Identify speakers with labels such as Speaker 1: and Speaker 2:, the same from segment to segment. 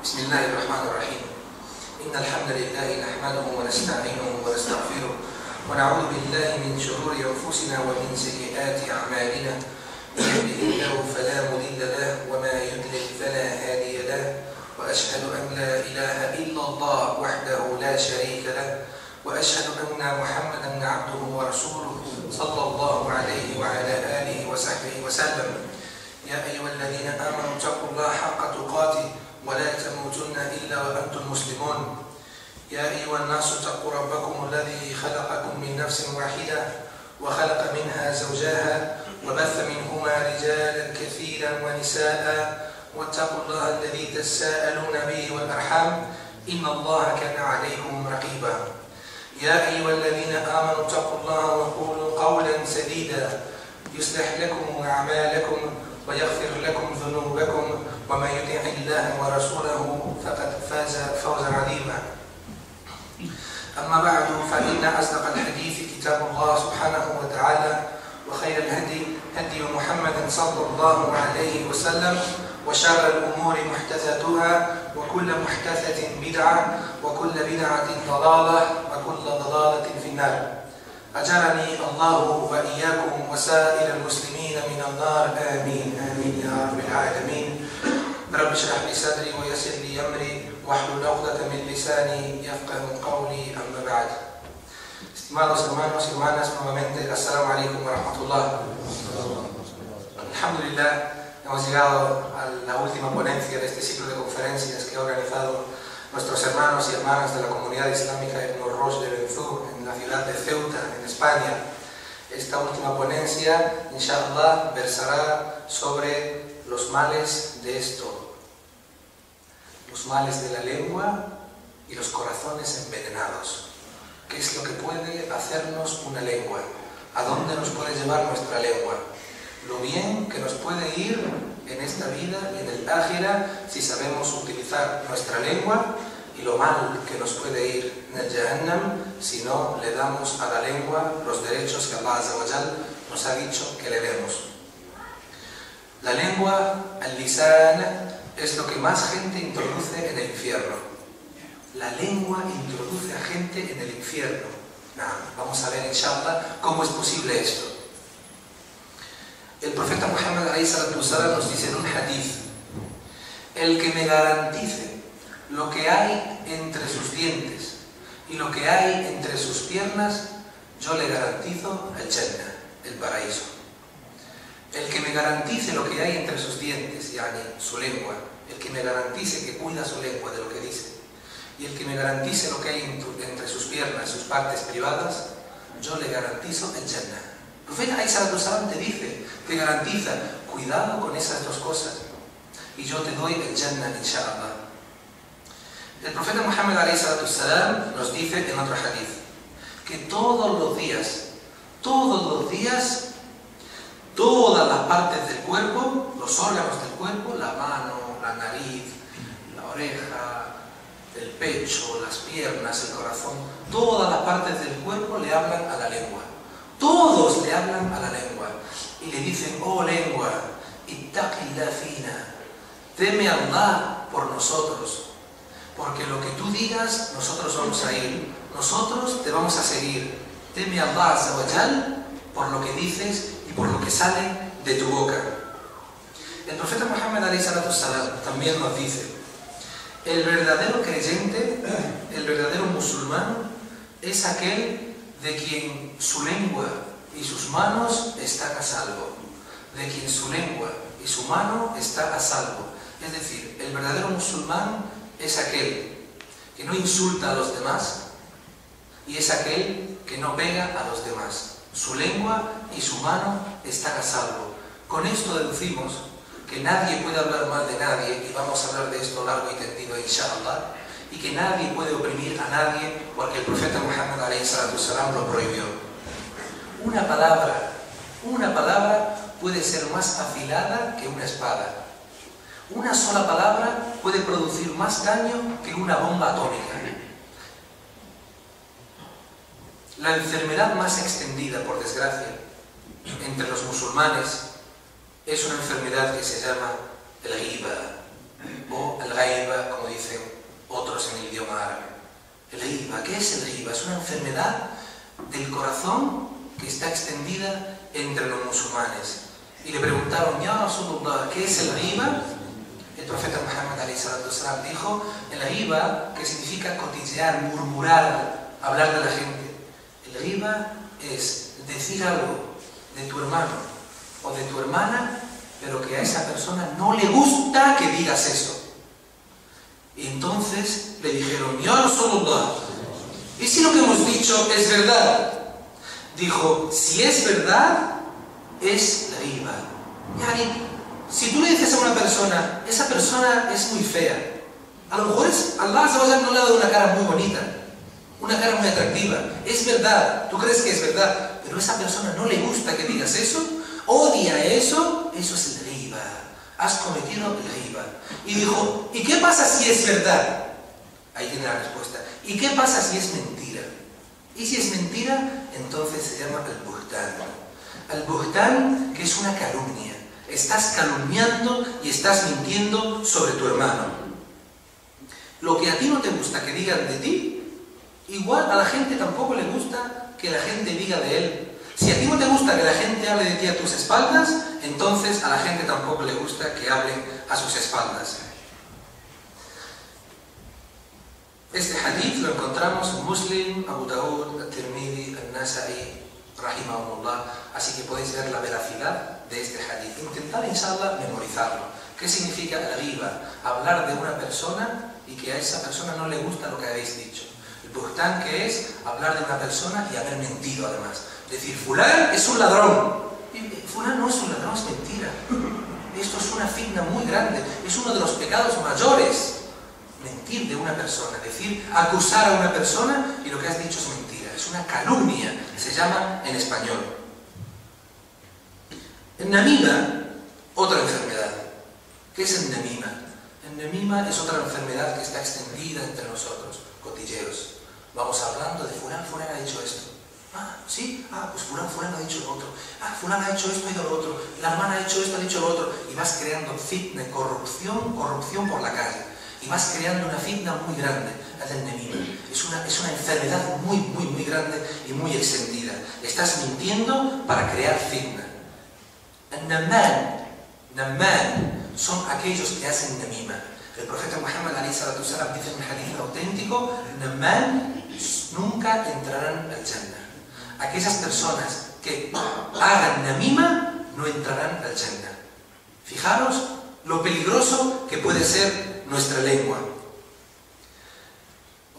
Speaker 1: بسم الله الرحمن الرحيم. إن الحمد لله نحمده ونستعينه ونستغفره ونعوذ بالله من شرور أنفسنا ومن سيئات أعمالنا. من يهده الله فلا مضل له وما يضلل فلا هادي له، وأشهد أن لا إله إلا الله وحده لا شريك له، وأشهد أن محمدا عبده ورسوله صلى الله عليه وعلى آله وصحبه وسلم. يا أيها الذين آمنوا اتقوا الله حق تقاته ولا تموتن إلا وأنتم مسلمون. يا أيها الناس اتقوا ربكم الذي خلقكم من نفس واحدة وخلق منها زوجها وبث منهما رجالا كثيرا ونساء، واتقوا الله الذي تساءلون به والأرحام إن الله كان عليكم رقيبا. يا أيها الذين آمنوا اتقوا الله وقولوا قولا سديدا يصلح لكم أعمالكم ويغفر لكم ذنوبكم، ومن يطع الله ورسوله فقد فاز فوزا عظيما. أما بعد، فإن أصدق الحديث كتاب الله سبحانه وتعالى، وخير الهدي هدي محمد صلى الله عليه وسلم، وشر الأمور محدثاتها، وكل محدثة بدعة، وكل بدعة ضلالة، وكل ضلالة في النار. أجرني الله وإياكم وسائر المسلمين من النار، آمين آمين يا رب العالمين. رب اشرح لي صدري ويسر لي أمري واحلل عقدة من لساني يفقه قولي. أما بعد. Estimados hermanos y hermanas, nuevamente, Assalamu alaikum wa rahmatullah. Alhamdulillah, hemos llegado a la última ponencia de este ciclo de conferencias que ha organizado nuestros hermanos y hermanas de la comunidad islámica Ibn Rushd de Benzú, en la ciudad de Ceuta, en España. Esta última ponencia, inshallah, versará sobre los males de esto, los males de la lengua y los corazones envenenados. ¿Qué es lo que puede hacernos una lengua? ¿A dónde nos puede llevar nuestra lengua? Lo bien que nos puede ir en esta vida y en el ákhira si sabemos utilizar nuestra lengua, y lo mal que nos puede ir en el Jahannam si no le damos a la lengua los derechos que Allah Azza wa Jal nos ha dicho que le demos. La lengua, al-lisan, es lo que más gente introduce en el infierno. La lengua introduce a gente en el infierno. Vamos a ver, inshallah, cómo es posible esto. El profeta Muhammad nos dice en un hadith: el que me garantice lo que hay entre sus dientes y lo que hay entre sus piernas, yo le garantizo el Jannah, el paraíso. El que me garantice lo que hay entre sus dientes, yani su lengua, el que me garantice que cuida su lengua de lo que dice, y el que me garantice lo que hay entre sus piernas, sus partes privadas, yo le garantizo el Jannah. El profeta te dice, te garantiza, cuidado con esas dos cosas, y yo te doy el Jannah, inshallah. El profeta Muhammad nos dice en otro hadith que todos los días, todas las partes del cuerpo, los órganos del cuerpo, la mano, la nariz, la oreja, el pecho, las piernas, el corazón, todas las partes del cuerpo le hablan a la lengua. Todos le hablan a la lengua y le dicen: oh lengua, ittaqillah fina, teme a Allah por nosotros, porque lo que tú digas, nosotros vamos a ir, nosotros te vamos a seguir. Teme a Allah Azza wa Jal por lo que dices y por lo que sale de tu boca. El profeta Muhammad también nos dice: el verdadero creyente, el verdadero musulmán, es aquel de quien su lengua y sus manos están a salvo. De quien su lengua y su mano están a salvo. Es decir, el verdadero musulmán es aquel que no insulta a los demás y es aquel que no pega a los demás. Su lengua y su mano están a salvo. Con esto deducimos que nadie puede hablar mal de nadie, y vamos a hablar de esto largo y tendido, inshallah, y que nadie puede oprimir a nadie porque el profeta Muhammad lo prohibió. Una palabra puede ser más afilada que una espada. Una sola palabra puede producir más daño que una bomba atómica. La enfermedad más extendida, por desgracia, entre los musulmanes es una enfermedad que se llama el ghiba, o el ghaiba, como dicen otros en el idioma árabe. El ghaiba, ¿qué es el ghaiba? Es una enfermedad del corazón que está extendida entre los musulmanes. Y le preguntaron, ya Rasulullah, ¿qué es el ghaiba? El profeta Muhammad ﷺ dijo, el ghaiba, que significa cotillear, murmurar, hablar de la gente. El ghaiba es decir algo de tu hermano o de tu hermana, pero que a esa persona no le gusta que digas eso. Y entonces le dijeron, ya Rasulullah, ¿y si lo que hemos dicho es verdad? Dijo, si es verdad, es la ghaiba. Yani, si tú le dices a una persona, esa persona es muy fea, a lo mejor Allah no le ha dado una cara muy bonita, una cara muy atractiva, es verdad, tú crees que es verdad, pero a esa persona no le gusta que digas eso, odia eso, eso es el ghaiba, has cometido el ghaiba. Y dijo, ¿y qué pasa si es verdad? Ahí tiene la respuesta. ¿Y qué pasa si es mentira? Y si es mentira, entonces se llama el buhtán. El buhtán, que es una calumnia. Estás calumniando y estás mintiendo sobre tu hermano. Lo que a ti no te gusta que digan de ti, igual a la gente tampoco le gusta que la gente diga de él. Si a ti no te gusta que la gente hable de ti a tus espaldas, entonces a la gente tampoco le gusta que hablen a sus espaldas. Este hadith lo encontramos en Muslim, Abu Dawud, At-Tirmidhi, An-Nasa'i, rahimahumullah, así que podéis ver la veracidad de este hadith. Intentad, inshallah, memorizarlo. ¿Qué significa el ghiba? Hablar de una persona y que a esa persona no le gusta lo que habéis dicho. El buhtán, que es hablar de una persona y haber mentido además. Decir, fulán es un ladrón. Fulán no es un ladrón, es mentira. Esto es una fitna muy grande, es uno de los pecados mayores. Mentir de una persona, decir, acusar a una persona y lo que has dicho es mentira, es una calumnia, se llama en español. En namima, otra enfermedad. ¿Qué es el namima? El namima es otra enfermedad que está extendida entre nosotros, cotilleos. Vamos hablando de fulán ha dicho esto. Ah, sí, pues fulán ha dicho lo otro. Ah, fulán ha hecho esto, ha ido lo otro. La hermana ha hecho esto, ha dicho lo otro. Y vas creando fitna, corrupción por la calle. Y vas creando una fitna muy grande, la del namima. Es una enfermedad muy grande y muy extendida. Estás mintiendo para crear fitna. El namán son aquellos que hacen namima. El profeta Muhammad dice en un hadith auténtico, namán nunca entrarán al Jannah. Aquellas personas que hagan namima no entrarán al Jannah. Fijaros lo peligroso que puede ser nuestra lengua.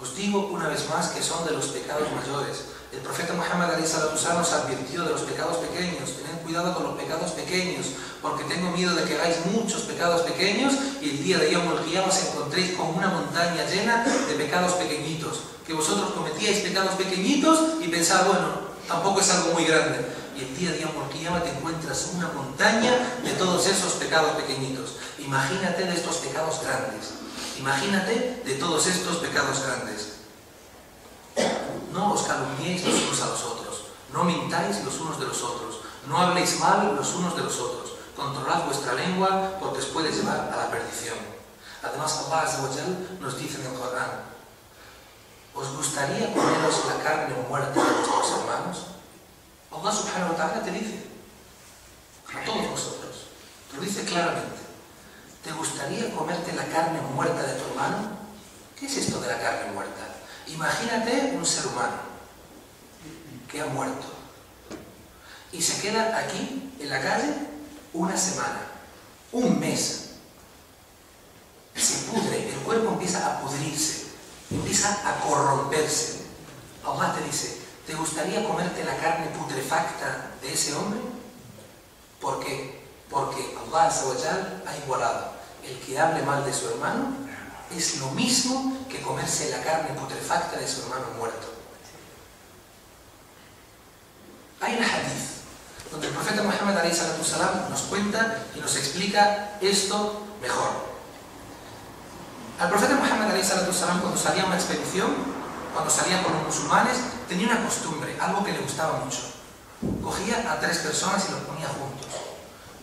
Speaker 1: Os digo una vez más que son de los pecados mayores. El profeta Muhammad nos advirtió de los pecados pequeños. Tened cuidado con los pecados pequeños, porque tengo miedo de que hagáis muchos pecados pequeños y el día de Yawm al-Qiyamah os encontréis con una montaña llena de pecados pequeñitos. Que vosotros cometíais pecados pequeñitos y pensáis, bueno, tampoco es algo muy grande. Y el día de Yawm al-Qiyamah te encuentras una montaña de todos esos pecados pequeñitos. Imagínate de estos pecados grandes. Imagínate de todos estos pecados grandes. No os calumniéis los unos a los otros. No mintáis los unos de los otros. No habléis mal los unos de los otros. Controlad vuestra lengua porque os puede llevar a la perdición. Además, Allah Azza wa Jal nos dice en el Corán: ¿os gustaría comeros la carne muerta de vuestros hermanos? Allah Subhanahu wa Ta'ala te dice a todos vosotros, te lo dice claramente. ¿Te gustaría comerte la carne muerta de tu hermano? ¿Qué es esto de la carne muerta? Imagínate un ser humano que ha muerto y se queda aquí en la calle una semana, un mes. Se pudre, el cuerpo empieza a pudrirse, empieza a corromperse. Allah te dice: ¿te gustaría comerte la carne putrefacta de ese hombre? ¿Por qué? Porque Allah Azza wa Jal ha igualado. El que hable mal de su hermano es lo mismo que comerse la carne putrefacta de su hermano muerto. Hay un hadith donde el profeta Muhammad nos cuenta y nos explica esto mejor. Al profeta Muhammad cuando salía a una expedición, cuando salía con los musulmanes, tenía una costumbre, algo que le gustaba mucho. Cogía a 3 personas y los ponía juntos.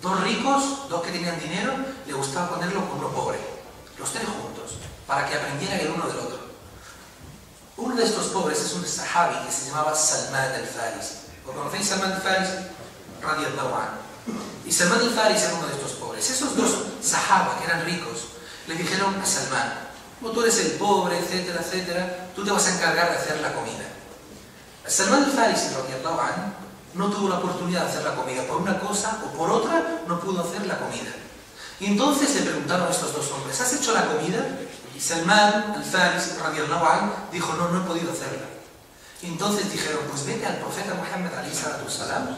Speaker 1: 2 ricos, 2 que tenían dinero, le gustaba ponerlo con uno pobre. los tres juntos, para que aprendieran el uno del otro. Uno de estos pobres es un sahabi que se llamaba Salman al-Farisi. ¿Lo conocéis, Salman al-Farisi? Radiyallahu anhu. Y Salman al-Farisi era uno de estos pobres. Esos dos sahaba que eran ricos le dijeron a Salman: como tú eres el pobre, etcétera, etcétera, tú te vas a encargar de hacer la comida. Salman al-Farisi, radiyallahu anhu, no tuvo la oportunidad de hacer la comida. Por una cosa o por otra no pudo hacer la comida. Y entonces le preguntaron a estos dos hombres: ¿has hecho la comida? Y Salman al-Farisi, radiyallahu anhu, dijo: no, no he podido hacerla. Y entonces dijeron: pues vete al profeta Muhammad alayhi salatu wassalam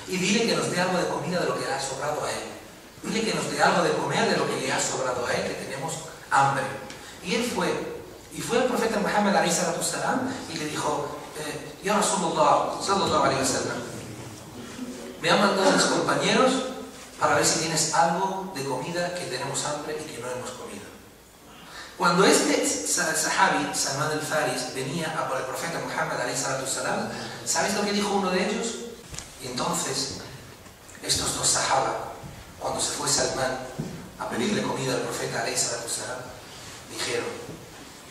Speaker 1: y dile que nos dé algo de comida de lo que le ha sobrado a él. Dile que nos dé algo de comer de lo que le ha sobrado a él, que tenemos hambre. Y él fue al profeta Muhammad alayhi salatu wassalam y le dijo: Ya Rasulullah, sallallahu alayhi wa sallam, me han mandado mis compañeros para ver si tienes algo de comida, que tenemos hambre y que no hemos comido. Cuando este sahabi, Salman al-Farisi, venía a por el profeta Muhammad alayhi salatu wassalam, ¿sabéis lo que dijo uno de ellos? Y entonces, estos dos sahaba, cuando se fue Salman a pedirle comida al profeta alayhi salatu wassalam, dijeron: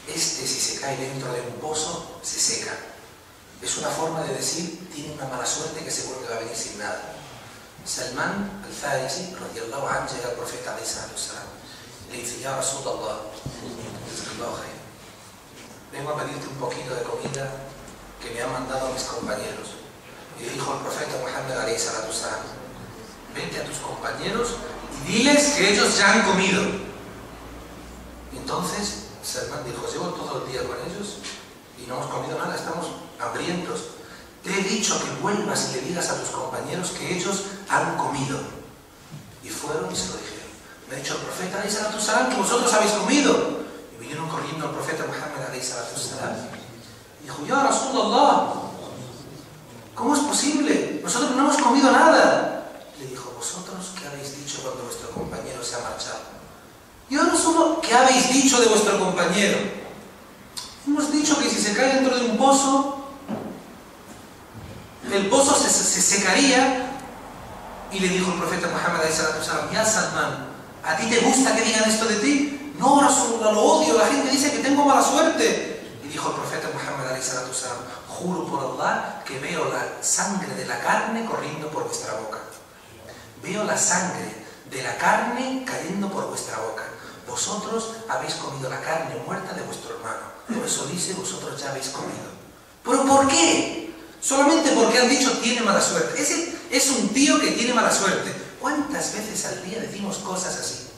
Speaker 1: este, si se cae dentro de un pozo, se seca. Es una forma de decir: tiene una mala suerte que seguro que va a venir sin nada. Salman al-Farisi, radiyallahu anhu, llega al profeta alayhi salatu wassalam. Le dice: Ya Rasulullah, vengo a pedirte un poquito de comida que me han mandado mis compañeros. Y dijo el profeta Muhammad alayhi salatu wassalam: vete a tus compañeros y diles que ellos ya han comido. Y entonces Salman dijo: llevo todo el día con ellos y no hemos comido nada, estamos hambrientos. Te he dicho que vuelvas y le digas a tus compañeros que ellos han comido. Y fueron y se lo dijeron. Me ha dicho el profeta alayhi salatu wassalam que vosotros habéis comido. Y vinieron corriendo al profeta Muhammad alayhi salatu wassalam. Y dijo: Ya Rasulullah, ¿cómo es posible? Nosotros no hemos comido nada. Le dijo: ¿vosotros qué habéis dicho cuando vuestro compañero se ha marchado? Ya Rasulullah, ¿qué habéis dicho de vuestro compañero? Hemos dicho que si se cae dentro de un pozo, el pozo se secaría. Y le dijo el profeta Muhammad alayhi salatu wassalam: Ya Salman, ¿a ti te gusta que digan esto de ti? No, Rasulullah, lo odio, la gente dice que tengo mala suerte. Y dijo el profeta Muhammad alayhi salatu wassalam: juro por Allah que veo la sangre de la carne corriendo por vuestra boca. Veo la sangre de la carne cayendo por vuestra boca. Vosotros habéis comido la carne muerta de vuestro hermano. Por eso dice: vosotros ya habéis comido. ¿Pero por qué? Solamente porque han dicho tiene mala suerte. Ese es un tío que tiene mala suerte. ¿Cuántas veces al día decimos cosas así?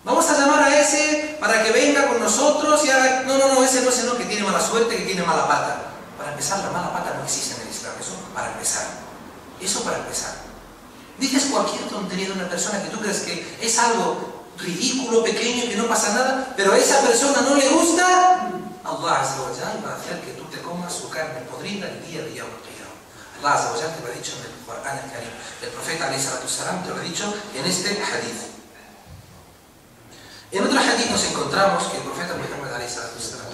Speaker 1: Vamos a llamar a ese para que venga con nosotros y haga... No, ese no, que tiene mala suerte, que tiene mala pata. Para empezar, la mala pata no existe en el Islam. Eso para empezar. Eso para empezar. Dices cualquier tontería de una persona que tú crees que es algo ridículo, pequeño, que no pasa nada, pero a esa persona no le gusta, Allah Azza wa Jal va a hacer que tú te comas su carne podrida el día de Yawm al-Qiyamah. Allah Azza wa Jal te lo ha dicho en el Corán al-Karim. El profeta alayhi salatu wassalam te lo ha dicho en este hadith. En otro hadith nos encontramos que el profeta Muhammad alayhi salatu wassalam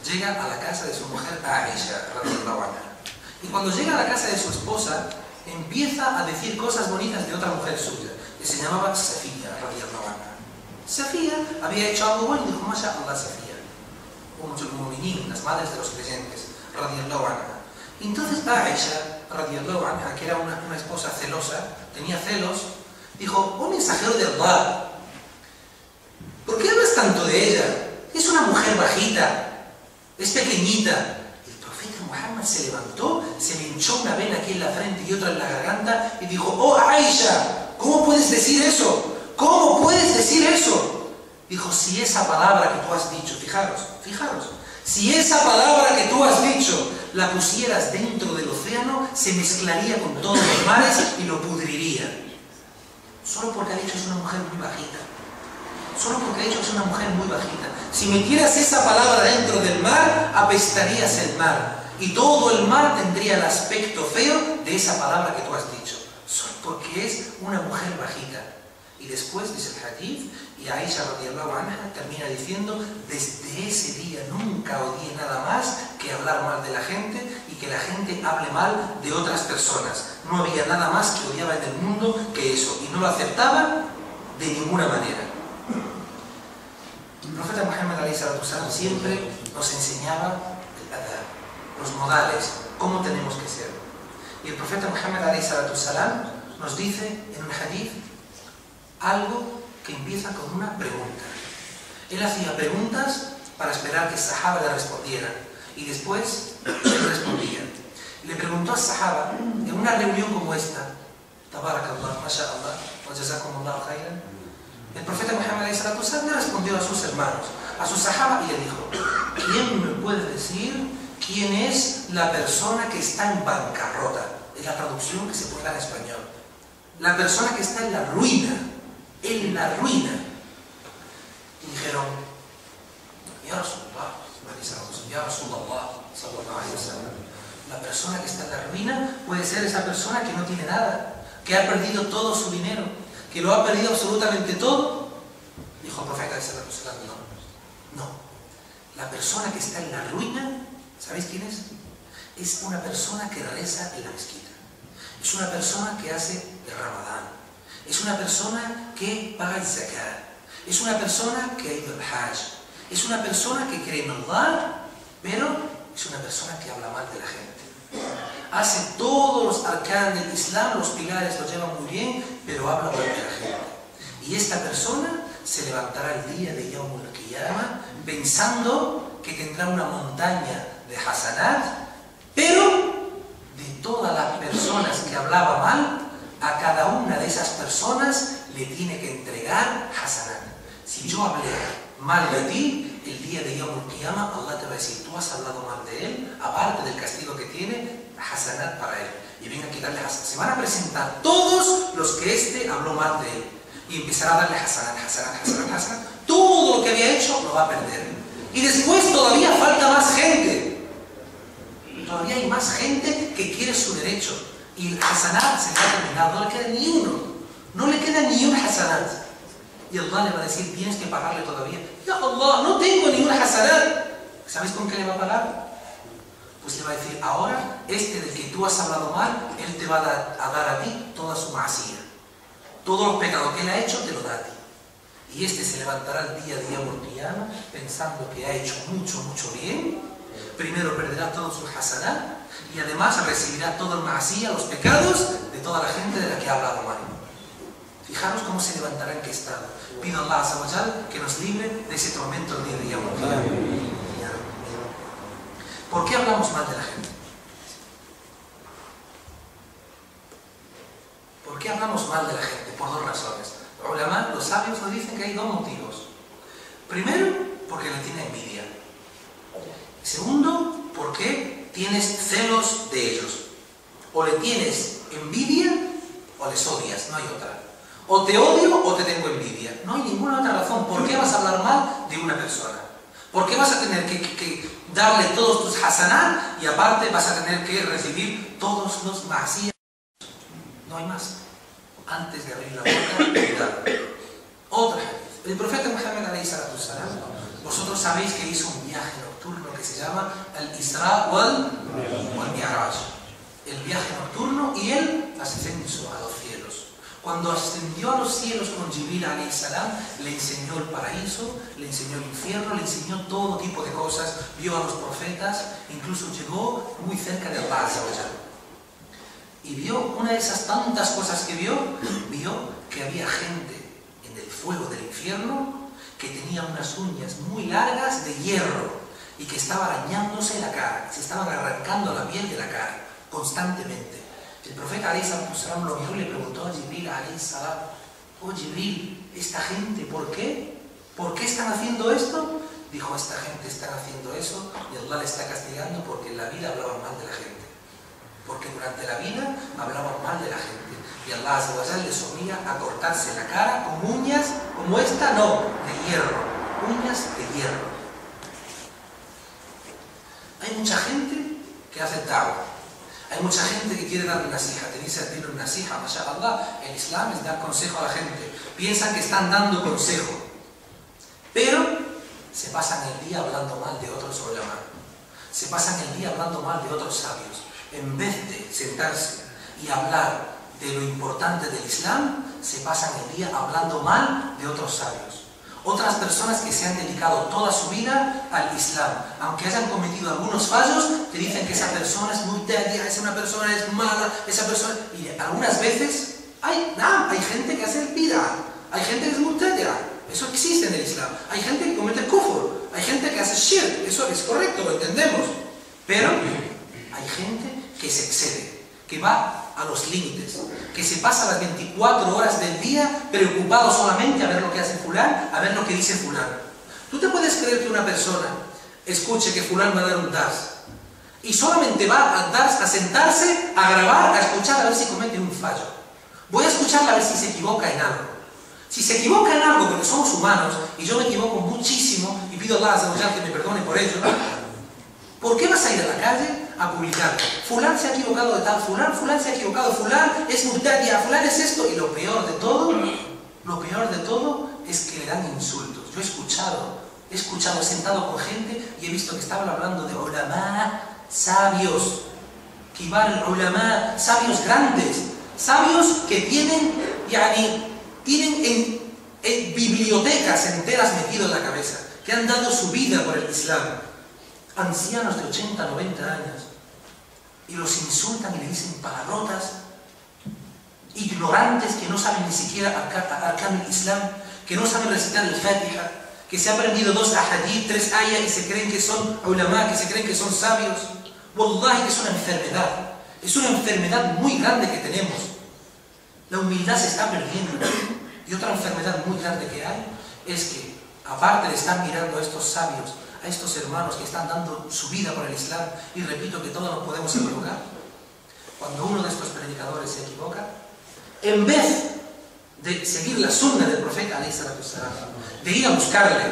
Speaker 1: llega a la casa de su mujer Aisha, radiyallahu anha. Y cuando llega a la casa de su esposa, empieza a decir cosas bonitas de otra mujer suya, que se llamaba Safía, radiyallahu anha. Safía había hecho algo bueno y dijo: Masha Allah, Safía. Las madres de los creyentes, radiyallahu anha. Entonces Aisha, radiyallahu anha, que era una esposa celosa, tenía celos, dijo: oh mensajero de Allah, ¿por qué hablas tanto de ella? Es una mujer bajita, es pequeñita. El profeta Muhammad se levantó, se le hinchó una vena aquí en la frente y otra en la garganta y dijo: oh Aisha, ¿cómo puedes decir eso? ¿Cómo puedes decir eso? Dijo: si esa palabra que tú has dicho, fijaros, si esa palabra que tú has dicho la pusieras dentro del océano, se mezclaría con todos los mares y lo pudriría. Solo porque ha dicho que es una mujer muy bajita. Solo porque ha dicho que es una mujer muy bajita. Si metieras esa palabra dentro del mar, apestarías el mar. Y todo el mar tendría el aspecto feo de esa palabra que tú has dicho. Solo porque es una mujer bajita. Y después dice el hadith, y Aisha radiyallahu anha termina diciendo: desde ese día nunca odié nada más que hablar mal de la gente y que la gente hable mal de otras personas. No había nada más que odiaba en el mundo que eso, y no lo aceptaba de ninguna manera. El profeta Muhammad siempre nos enseñaba el adab, los modales, cómo tenemos que ser. Y el profeta Muhammad nos dice en un hadith algo que empieza con una pregunta. Él hacía preguntas para esperar que el sahaba le respondieran y después él respondía. Le preguntó al sahaba en una reunión como esta, Tabarakallah, Masha'Allah, wa jazakumullahu khairan. El profeta Muhammad le respondió a sus hermanos, a sus sahaba, y le dijo: ¿quién me puede decir quién es la persona que está en bancarrota? Es la traducción que se puede dar en español. La persona que está en la ruina. En la ruina. Y dijeron: Ya Rasulullah, Ya Rasulullah, la persona que está en la ruina puede ser esa persona que no tiene nada, que ha perdido todo su dinero, que lo ha perdido absolutamente todo. Dijo el profeta: no. La persona que está en la ruina, ¿sabéis quién es? Es una persona que reza en la mezquita. Es una persona que hace el Ramadán. Es una persona que paga el zakat. Es una persona que ha ido al Hajj. Es una persona que cree en Allah, pero es una persona que habla mal de la gente. Hace todos los arcanos del Islam, los pilares los lleva muy bien, pero habla mal de la gente. Y esta persona se levantará el día de Yawm al-Qiyamah pensando que tendrá una montaña de hasanat, pero de todas las personas que hablaba mal, a cada una de esas personas le tiene que entregar hasanat. Si yo hablé mal de ti, el día de Yawm al-Qiyamah, Allah te va a decir: tú has hablado mal de él, aparte del castigo que tiene, hasanat para él. Y venga a darle hasanat. Se van a presentar todos los que habló mal de él. Y empezará a darle hasanat. Todo lo que había hecho lo va a perder. Y después todavía falta más gente. Todavía hay más gente que quiere su derecho. Y el hasanat se le ha terminado. No le queda ni uno. No le queda ni un hasanat. Y Allah le va a decir: tienes que pagarle todavía. Ya Allah, no tengo ni un hasanat. ¿Sabéis con qué le va a pagar? Pues le va a decir: ahora, del que tú has hablado mal, él te va a dar a ti toda su ma'asía. Todos los pecados que él ha hecho, te lo da a ti. Y se levantará el día de Yawm al-Qiyamah pensando que ha hecho mucho bien. Primero perderá todo su hasanat y además recibirá todo el ma'asía, los pecados de toda la gente de la que ha hablado mal. Fijaros cómo se levantará, en qué estado. Pido a Allah Azza wa Jal que nos libre de ese tormento el día de Yawm al-Qiyamah. ¿Por qué hablamos mal de la gente? ¿Por qué hablamos mal de la gente? Por dos razones. Los sabios nos dicen que hay dos motivos. Primero, porque le tiene envidia. Segundo, porque tienes celos de ellos. O le tienes envidia o les odias, no hay otra. O te odio o te tengo envidia. No hay ninguna otra razón. ¿Por qué vas a hablar mal de una persona? ¿Por qué vas a tener que darle todos tus hasanat y aparte vas a tener que recibir todos los ma'asías? No hay más. Antes de abrir la boca, cuidado. Otra hadith. El profeta Muhammad vosotros sabéis que hizo un viaje nocturno que se llama el Isra wal Mi'raj. El viaje nocturno y el ascenso a los cielos. Cuando ascendió a los cielos con Jibril alayhi salam, le enseñó el paraíso, le enseñó el infierno, le enseñó todo tipo de cosas, vio a los profetas, incluso llegó muy cerca de Allah Azza wa Jalla. Y vio una de esas tantas cosas que vio que había gente en el fuego del infierno que tenía unas uñas muy largas de hierro y que estaba arañándose la cara, se estaban arrancando la piel de la cara constantemente. El profeta alayhi salam lo miró y le preguntó a Jibril alayhi salam: oh Jibril, esta gente, ¿por qué? ¿Por qué están haciendo esto? Dijo: esta gente está haciendo eso y Allah le está castigando porque en la vida hablaban mal de la gente. Porque durante la vida hablaban mal de la gente. Y Allah Azza wa Jalla les obliga a cortarse la cara con uñas como esta, no, de hierro. Uñas de hierro. Hay mucha gente que hace da'wah. Hay mucha gente que quiere dar una nasija. Tenéis que decir una nasija, mashallah. El Islam es dar consejo a la gente. Piensan que están dando consejo. Pero se pasan el día hablando mal de otros ulama. Se pasan el día hablando mal de otros sabios. En vez de sentarse y hablar de lo importante del Islam, se pasan el día hablando mal de otros sabios. Otras personas que se han dedicado toda su vida al Islam, aunque hayan cometido algunos fallos, te dicen que esa persona es mubtadia, esa persona es mala, esa persona... Y algunas veces hay gente que hace el bid'ah, hay gente que es mubtadia, eso existe en el Islam. Hay gente que comete kufr, hay gente que hace shirk, eso es correcto, lo entendemos. Pero hay gente que se excede, que va a los límites, que se pasa las 24 horas del día preocupado solamente a ver lo que hace fulán, a ver lo que dice fulán. ¿Tú te puedes creer que una persona escuche que fulán va a dar un dars y solamente va al dars a sentarse, a grabar, a escuchar a ver si comete un fallo? Voy a escucharla a ver si se equivoca en algo. Si se equivoca en algo, porque somos humanos, y yo me equivoco muchísimo, y pido a Allah Azza wa Jalla que me perdone por ello, ¿por qué vas a ir a la calle a publicar? Fulán se ha equivocado de tal, fulán se ha equivocado, fulán es mubtadia, fulán es esto, y lo peor de todo es que le dan insultos. Yo he escuchado, he sentado con gente y he visto que estaban hablando de ulama, sabios, kibar ulama, sabios grandes, sabios que tienen en bibliotecas enteras metido en la cabeza, que han dado su vida por el Islam. Ancianos de 80, 90 años, y los insultan y le dicen palabrotas, ignorantes que no saben ni siquiera arkan el Islam, que no saben recitar el Fatiha, que se han aprendido 2 ahadith, 3 ayah y se creen que son ulama, que se creen que son sabios. Wallahi, que es una enfermedad muy grande que tenemos. La humildad se está perdiendo. Y otra enfermedad muy grande que hay es que, aparte de estar mirando a estos sabios, a estos hermanos que están dando su vida por el Islam, y repito que todos nos podemos equivocar, cuando uno de estos predicadores se equivoca, en vez de seguir la sunna del profeta alayhi salatu wassalam, de ir a buscarle,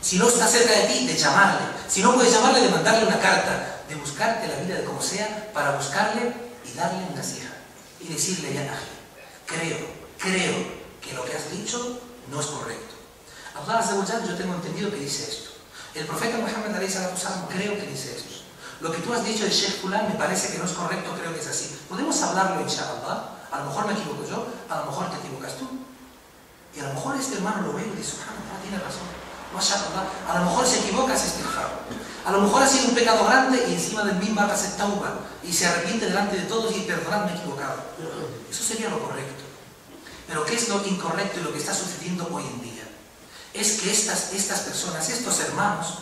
Speaker 1: si no está cerca de ti, de llamarle, si no puedes llamarle, de mandarle una carta, de buscarte la vida de como sea, para buscarle y darle una nasiha, y decirle: ya aji, creo que lo que has dicho no es correcto. Allah Azza wa Jalla, yo tengo entendido que dice esto. El profeta Muhammad alayhi salatu wassalam creo que dice esto. Lo que tú has dicho de Sheikh Fulán me parece que no es correcto, creo que es así. ¿Podemos hablarlo, inshallah? A lo mejor me equivoco yo, a lo mejor te equivocas tú. Y a lo mejor este hermano lo ve y dice: subhanallah, tiene razón. Mashallah, a lo mejor se equivoca, se istighfar. A lo mejor ha sido un pecado grande y encima del mimbar hace tauba y se arrepiente delante de todos y perdonad, me he equivocado. Eso sería lo correcto. Pero ¿qué es lo incorrecto y lo que está sucediendo hoy en día? Es que estas personas, estos hermanos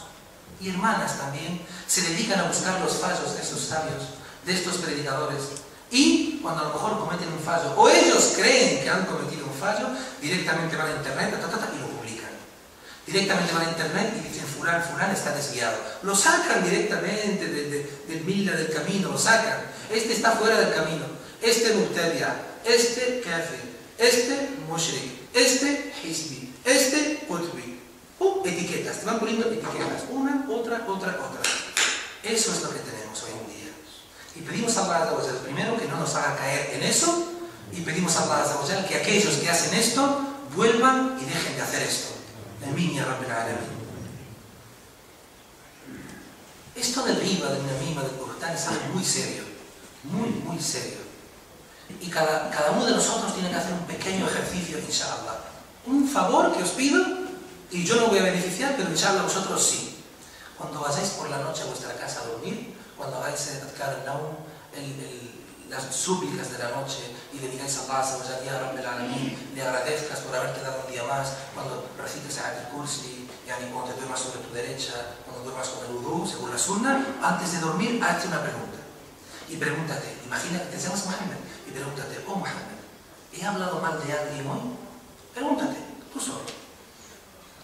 Speaker 1: y hermanas también, se dedican a buscar los fallos de esos sabios, de estos predicadores, y cuando a lo mejor cometen un fallo, o ellos creen que han cometido un fallo, directamente van a internet y lo publican. Directamente van a internet y dicen: fulán está desviado. Lo sacan directamente del milla, del camino, lo sacan. Este está fuera del camino, este mubtadia, este kafir, este mushrik, este hizbi, este qutbi. Etiquetas, te van poniendo etiquetas, una, otra. Eso es lo que tenemos hoy en día. Y pedimos a Allah Azza wa Jalla primero que no nos haga caer en eso, y pedimos a Allah Azza wa Jalla que aquellos que hacen esto vuelvan y dejen de hacer esto. Amén ya Rabbil Alamin. Esto del riba, del namima, del buhtán es algo muy serio, muy serio. Y cada uno de nosotros tiene que hacer un pequeño ejercicio, inshallah. Un favor que os pido, y yo no voy a beneficiar, pero inshallah vosotros sí. Cuando vayáis por la noche a vuestra casa a dormir, cuando hagáis las súplicas de la noche y le digáis a Allah, ya Rabbil Alamin, le agradezcas por haberte dado un día más, cuando recites Ayatul Kursi, cuando te duermas sobre tu derecha, cuando duermas con el wudú, según la sunna, antes de dormir, hazte una pregunta. Y pregúntate, imagina que te llamas Muhammad, y pregúntate: oh Muhammad, ¿he hablado mal de alguien hoy? Pregúntate, tú solo.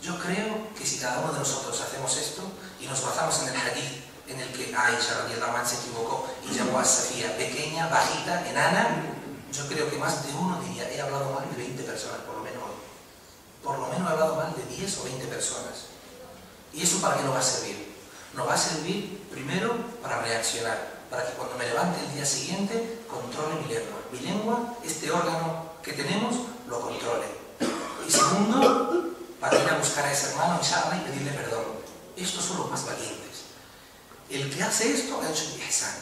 Speaker 1: Yo creo que si cada uno de nosotros hacemos esto y nos basamos en el hadith en el que Aisha radiyallahu anha se equivocó y llamó a Safía pequeña, bajita, enana, yo creo que más de uno diría: he hablado mal de 20 personas, por lo menos hoy. Por lo menos he hablado mal de 10 o 20 personas. ¿Y eso para qué nos va a servir? Nos va a servir primero para reaccionar, para que cuando me levante el día siguiente controle mi lengua. Mi lengua, este órgano que tenemos, lo controle. Y segundo, para ir a buscar a ese hermano, inshallah, y pedirle perdón. Estos son los más valientes. El que hace esto ha hecho un ihsan.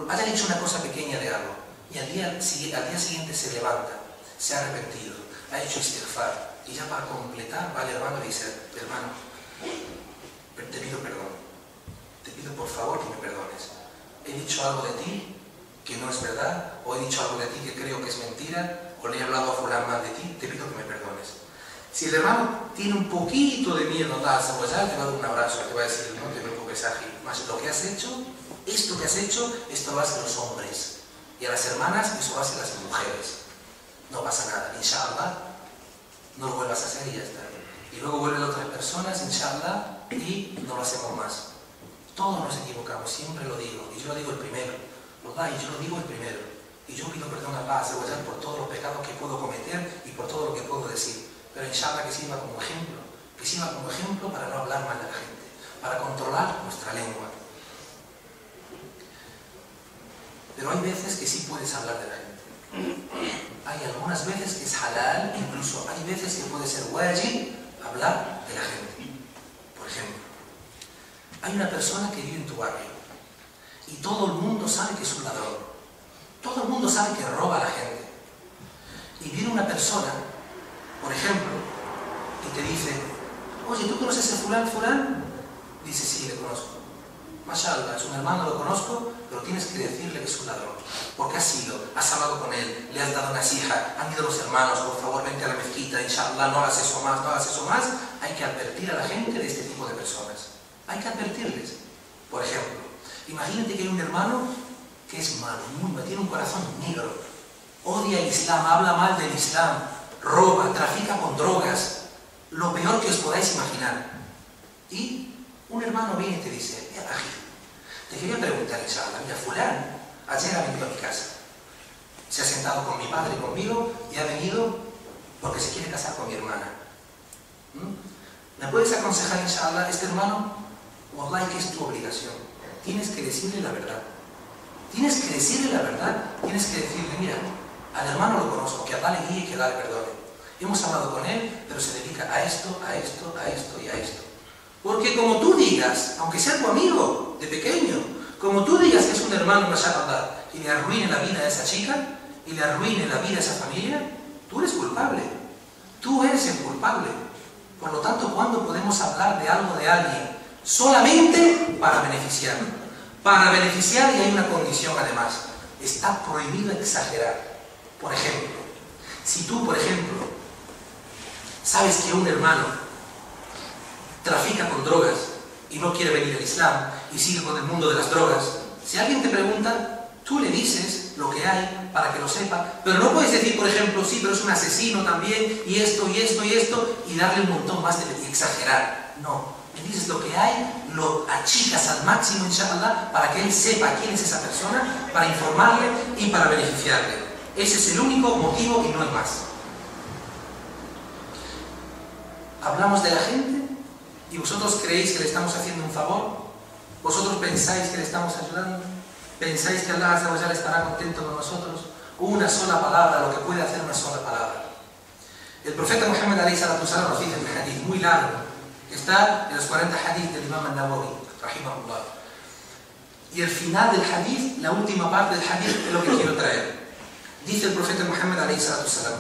Speaker 1: Haya hecho una cosa pequeña de algo, y al día siguiente se levanta, se ha arrepentido, ha hecho istighfar. Y ya para completar, va el hermano y dice, hermano, te pido perdón. Te pido por favor que me perdones. He dicho algo de ti que no es verdad, o he dicho algo de ti que creo que es mentira, o le he hablado a fulano mal de ti, te pido que me perdones. Si el hermano tiene un poquito de miedo a Allah, te va a dar un abrazo, te va a decir, no te preocupes, Aji, más lo que has hecho, esto que has hecho, esto lo hacen los hombres. Y a las hermanas, eso lo hacen las mujeres. No pasa nada, inshallah, no lo vuelvas a hacer y ya está. Y luego vuelven otras personas, inshallah, y no lo hacemos más. Todos nos equivocamos, siempre lo digo, y yo lo digo el primero. Y yo lo digo el primero. Y yo pido perdón a Allah por todos los pecados que puedo cometer y por todo lo que puedo decir. Pero inshallah que sirva como ejemplo para no hablar mal de la gente, para controlar nuestra lengua. Pero hay veces que sí puedes hablar de la gente. Hay algunas veces que es halal, incluso hay veces que puede ser wajib hablar de la gente. Por ejemplo, hay una persona que vive en tu barrio y todo el mundo sabe que es un ladrón. Todo el mundo sabe que roba a la gente. Y viene una persona, por ejemplo, y te dice, oye, ¿tú conoces a fulán? Dice, sí, le conozco. Mashallah, es un hermano, lo conozco, pero tienes que decirle que es un ladrón. Porque has ido, has hablado con él, le has dado una hija, han ido los hermanos, por favor, vente a la mezquita, inshallah, no hagas eso más, no hagas eso más. Hay que advertir a la gente de este tipo de personas. Hay que advertirles. Por ejemplo, imagínate que hay un hermano que es malo, tiene un corazón negro, odia el Islam, habla mal del Islam, roba, trafica con drogas, lo peor que os podáis imaginar. Y un hermano viene y te dice, te quería preguntar, inshallah, mira, fulano, ayer ha venido a mi casa, se ha sentado con mi padre y conmigo y ha venido porque se quiere casar con mi hermana. ¿Me puedes aconsejar, inshallah, este hermano? Wallahi, que es tu obligación. Tienes que decirle la verdad. Tienes que decirle la verdad. Tienes que decirle, mira, al hermano lo conozco, que Allah le guíe y que Allah le perdone. Hemos hablado con él, pero se dedica a esto, a esto, a esto y a esto. Porque como tú digas, aunque sea tu amigo de pequeño, como tú digas que es un hermano, mashallah, y le arruine la vida a esa chica, y le arruine la vida a esa familia, tú eres culpable. Tú eres el culpable. Por lo tanto, ¿cuándo podemos hablar de algo de alguien? Solamente para beneficiar. Para beneficiar, y hay una condición además. Está prohibido exagerar. Por ejemplo, si tú, por ejemplo, sabes que un hermano trafica con drogas y no quiere venir al Islam y sigue con el mundo de las drogas, si alguien te pregunta, tú le dices lo que hay para que lo sepa, pero no puedes decir, por ejemplo, sí, pero es un asesino también, y esto, y esto, y esto, y darle un montón más de exagerar. No, le dices lo que hay, lo achicas al máximo, inshallah, para que él sepa quién es esa persona, para informarle y para beneficiarle. Ese es el único motivo y no hay más. Hablamos de la gente y vosotros creéis que le estamos haciendo un favor. Vosotros pensáis que le estamos ayudando. Pensáis que Allah Azza wa Jalla estará contento con nosotros. Una sola palabra, lo que puede hacer una sola palabra. El profeta Muhammad alayhi salatu wasalam nos dice en un hadith muy largo, que está en los 40 hadith del Imam al-Nawawi, rahimahullah. Y el final del hadith, la última parte del hadith, es lo que quiero traer. Dice el profeta Muhammad alayhi salatu wasalam: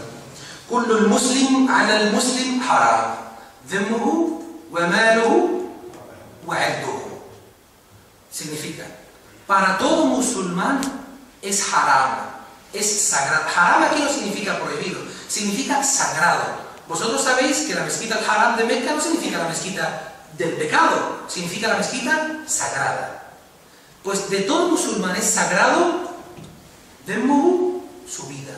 Speaker 1: "Kullu al-muslim 'ala al-muslim haram, dhamuhu wa maluhu wa 'irduhu." Significa, para todo musulmán es haram, es sagrado. Haram aquí no significa prohibido, significa sagrado. Vosotros sabéis que la mezquita al-Haram de Mecca no significa la mezquita del pecado, significa la mezquita sagrada. Pues de todo musulmán es sagrado, demuhu, su vida,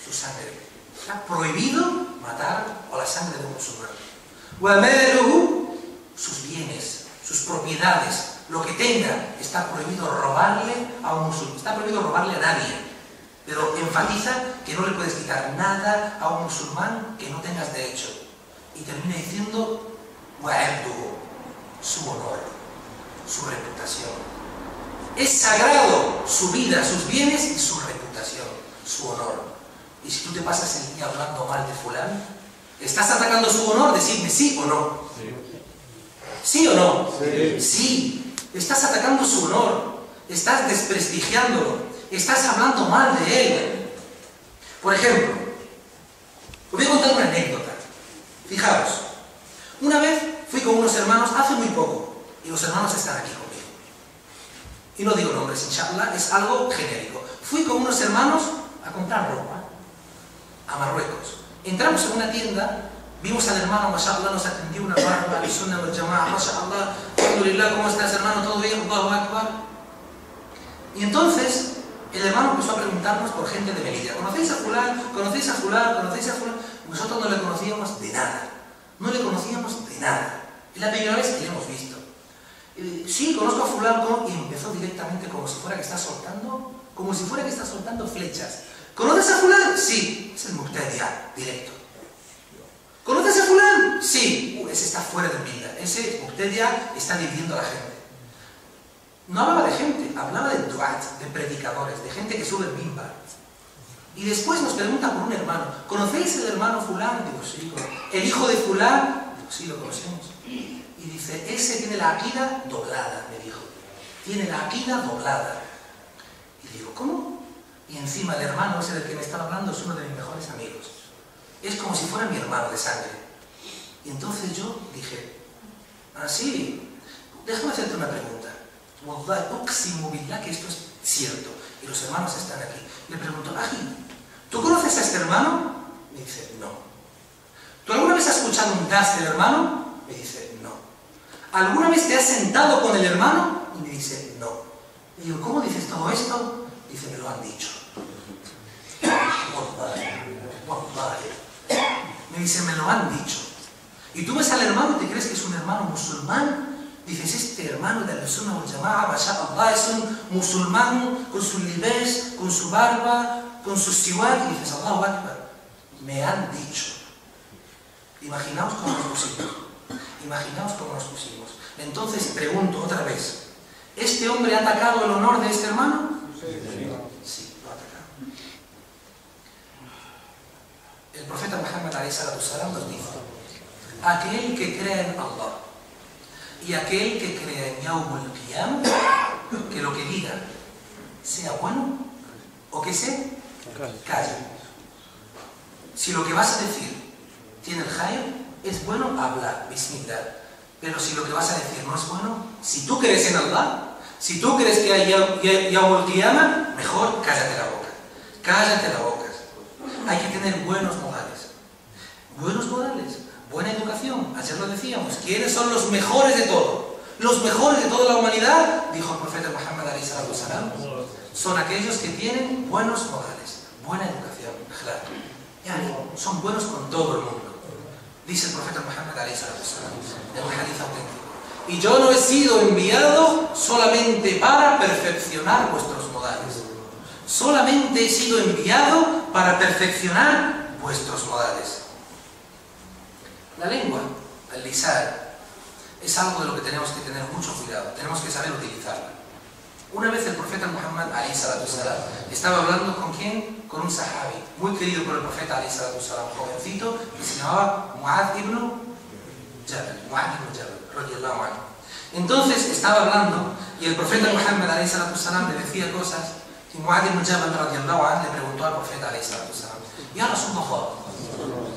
Speaker 1: su sangre. Está prohibido matar a la sangre de un musulmán. Wa maluhu, sus bienes, sus propiedades, lo que tenga. Está prohibido robarle a un musulmán, está prohibido robarle a nadie. Pero enfatiza que no le puedes quitar nada a un musulmán que no tengas derecho. Y termina diciendo, wa'irduhu, su honor, su reputación. Es sagrado su vida, sus bienes y su reputación, su honor. Y si tú te pasas el día hablando mal de fulano, ¿estás atacando su honor? Decidme sí o no. Sí. ¿Sí o no? Sí. Sí. Estás atacando su honor, estás desprestigiándolo. Estás hablando mal de él. Por ejemplo, os voy a contar una Fijaros, una vez fui con unos hermanos hace muy poco, y los hermanos están aquí conmigo. Y no digo nombres, inshallah, es algo genérico. Fui con unos hermanos a comprar ropa a Marruecos. Entramos en una tienda, vimos al hermano, mashallah, nos atendió una barba, al sunnah wal jama'a, mashallah, alhamdulillah, ¿cómo estás, hermano? ¿Todo bien? Allahu Akbar. Y entonces el hermano empezó a preguntarnos por gente de Melilla. ¿Conocéis a fulán? ¿Conocéis a fulán? ¿Conocéis a fulán? Nosotros no le conocíamos de nada. No le conocíamos de nada. Es la primera vez que le hemos visto. Sí, conozco a fulano, y empezó directamente como si fuera que está soltando flechas. ¿Conoces a fulano? Sí, es el Muqtadi'a, directo. ¿Conoces a fulano? Sí, ese está fuera de vida. Ese Muqtadi'a está dividiendo a la gente. No hablaba de gente, hablaba de duat, de predicadores, de gente que sube el mimbar. Y después nos pregunta por un hermano. ¿Conocéis el hermano fulano? Digo, sí. ¿El hijo de fulano? Digo, sí, lo conocemos. Y dice, ese tiene la aqida doblada, me dijo. Tiene la aqida doblada. Y digo, ¿cómo? Y encima el hermano ese del que me estaba hablando es uno de mis mejores amigos. Es como si fuera mi hermano de sangre. Y entonces yo dije, ah, sí, déjame hacerte una pregunta. Wallahi, uqsimu billah que esto es cierto. Y los hermanos están aquí. Le pregunto, Aji, ¿tú conoces a este hermano? Me dice, no. ¿Tú alguna vez has escuchado un das del hermano? Me dice, no. ¿Alguna vez te has sentado con el hermano? Y me dice, no. Y digo, ¿cómo dices todo esto? Dice, me lo han dicho. Me dice, me lo han dicho. Y tú ves al hermano y te crees que es un hermano musulmán. Dices, este hermano de al-Sunnah wal Jama'a, mashallah, es un musulmán con su libés, con su barba, con su siwak. Y dices, Allahu Akbar. Me han dicho. Imaginaos cómo nos pusimos. Imaginaos cómo nos pusimos. Entonces pregunto otra vez, ¿este hombre ha atacado el honor de este hermano? Sí, lo ha atacado. El profeta Muhammad alayhi salatu salam nos dice, aquel que crea en Allah y aquel que crea en Yawm al-Qiyam, que lo que diga sea bueno o que se calle. Si lo que vas a decir tiene el khair, es bueno hablar, bismillah. Pero si lo que vas a decir no es bueno, si tú crees en Allah, si tú crees que hay Yawm al-Qiyamah, mejor cállate la boca. Cállate la boca. Hay que tener buenos modales. Buenos modales. Buena educación, ayer lo decíamos. ¿Quiénes son los mejores de todo? Los mejores de toda la humanidad, dijo el profeta Muhammad alayhi salatu salam, son aquellos que tienen buenos modales, buena educación, son buenos con todo el mundo. Dice el profeta Muhammad alayhi salatu salam, en un hadith auténtico. Y yo no he sido enviado solamente para perfeccionar vuestros modales. Solamente he sido enviado para perfeccionar vuestros modales. La lengua, el lisan, es algo de lo que tenemos que tener mucho cuidado, tenemos que saber utilizarla. Una vez el profeta Muhammad alayhi salatu salam estaba hablando con ¿quién? Con un sahabi, muy querido por el profeta alayhi salatu salam, un jovencito que se llamaba Mu'adh ibn Jabal, radiyallahu anhu. Entonces estaba hablando y el profeta Muhammad alayhi salatu salam le decía cosas y Mu'adh ibn Jabal radiyallahu anhu le preguntó al profeta alayhi salatu salam, Ya Rasulullah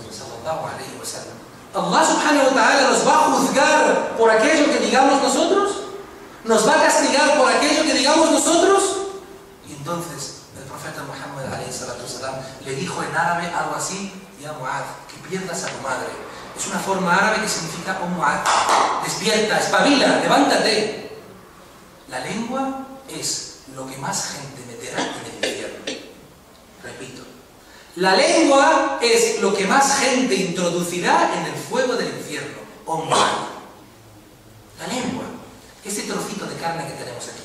Speaker 1: sallallahu alayhi wa sallam, ¿Allah subhanahu wa ta'ala nos va a juzgar por aquello que digamos nosotros? ¿Nos va a castigar por aquello que digamos nosotros? Y entonces el profeta Muhammad alayhi salatu salam le dijo en árabe algo así, Ya Mu'adh, que pierdas a tu madre. Es una forma árabe que significa, oh Mu'adh, despierta, espabila, levántate. La lengua es lo que más gente meterá en el infierno. Repito. La lengua es lo que más gente introducirá en el fuego del infierno. Oh, la lengua, ese trocito de carne que tenemos aquí.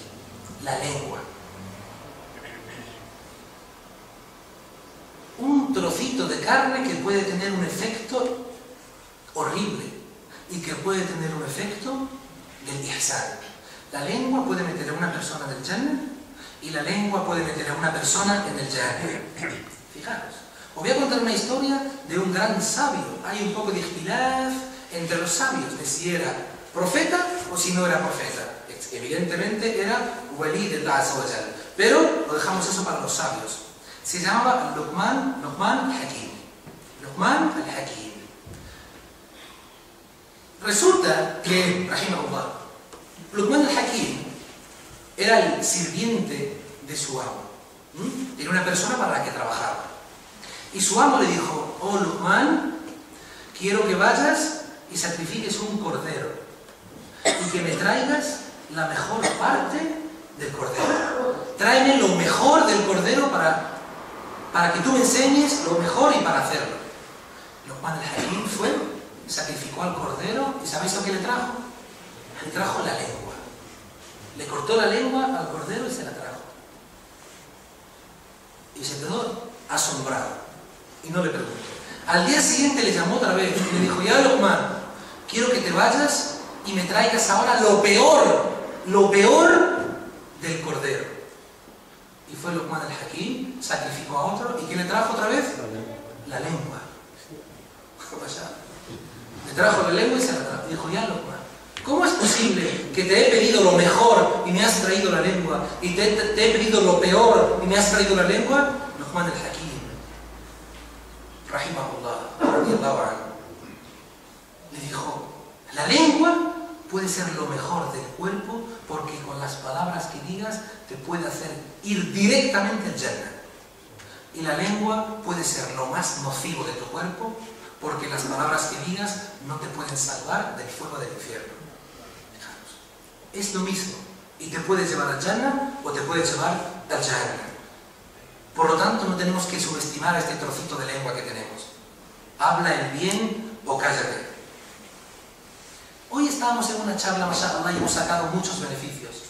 Speaker 1: La lengua. Un trocito de carne que puede tener un efecto horrible y que puede tener un efecto del ihsan. La lengua puede meter a una persona del Jannah y la lengua puede meter a una persona en el Jannah. Fijaros, os voy a contar una historia de un gran sabio. Hay un poco de ikhtilaf entre los sabios de si era profeta o si no era profeta. Evidentemente era Wali de Allah Azza wa Jal, pero lo dejamos eso para los sabios. Se llamaba Luqman al-Hakim. Luqman al-Hakim. Resulta que, rahimahullah, Luqman al-Hakim era el sirviente de su amo. Era una persona para la que trabajaba. Y su amo le dijo: oh Luqman, quiero que vayas y sacrifiques un cordero y que me traigas la mejor parte del cordero. Tráeme lo mejor del cordero para que tú me enseñes lo mejor y para hacerlo. Luqman al-Hakim fue, sacrificó al cordero y ¿sabéis lo que le trajo? Le trajo la lengua. Le cortó la lengua al cordero y se la trajo. Y se quedó asombrado y no le preguntó. Al día siguiente le llamó otra vez y le dijo: ya Luqman, quiero que te vayas y me traigas ahora lo peor del cordero. Y fue Luqman al-Hakim, sacrificó a otro, ¿y qué le trajo otra vez? La lengua. Le trajo la lengua y se la trajo. Y dijo: ya Luqman, ¿cómo es posible que te he pedido lo mejor y me has traído la lengua? Y te he pedido lo peor y me has traído la lengua. Luqman al-Hakim, rahimahullah, radiyallahu anhu, le dijo: la lengua puede ser lo mejor del cuerpo porque con las palabras que digas te puede hacer ir directamente al Jannah. Y la lengua puede ser lo más nocivo de tu cuerpo porque las palabras que digas no te pueden salvar del fuego del infierno. Fijaros, es lo mismo. Y te puedes llevar al Jannah o te puedes llevar al Jahannam. Por lo tanto, no tenemos que subestimar este trocito de lengua que tenemos. Habla el bien o cállate. Hoy estábamos en una charla, mashallah, y hemos sacado muchos beneficios.